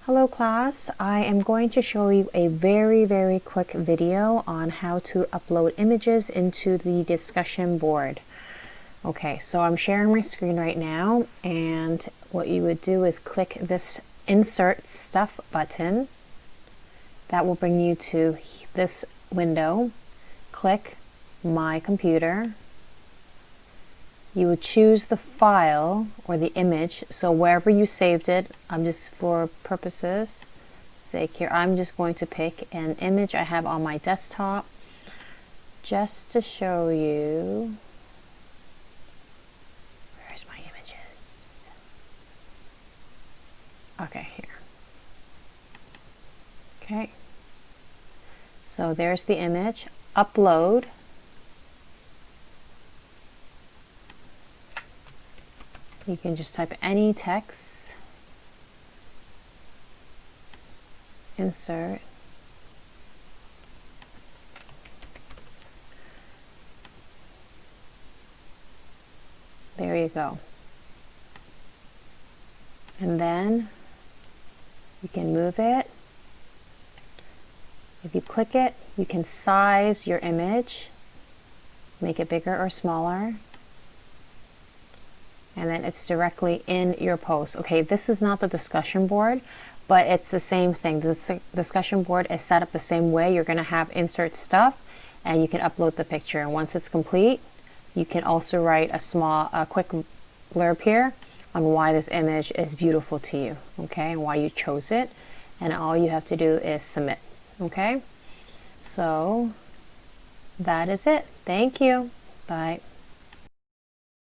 Hello class, I am going to show you a very quick video on how to upload images into the discussion board. Okay, so I'm sharing my screen right now, and what you would do is click this Insert Stuff button. That will bring you to this window. Click My Computer. You would choose the file or the image, so wherever you saved it, I'm just for purposes sake here, I'm just going to pick an image I have on my desktop just to show you. Where's my images? Okay, here. Okay, so there's the image. Upload. You can just type any text, insert, there you go. And then you can move it. If you click it, you can size your image, make it bigger or smaller. And then it's directly in your post. Okay, this is not the discussion board, but it's the same thing. The discussion board is set up the same way. You're going to have insert stuff, and you can upload the picture. And once it's complete, you can also write a quick blurb here on why this image is beautiful to you, okay, and why you chose it. And all you have to do is submit, okay? So that is it. Thank you. Bye.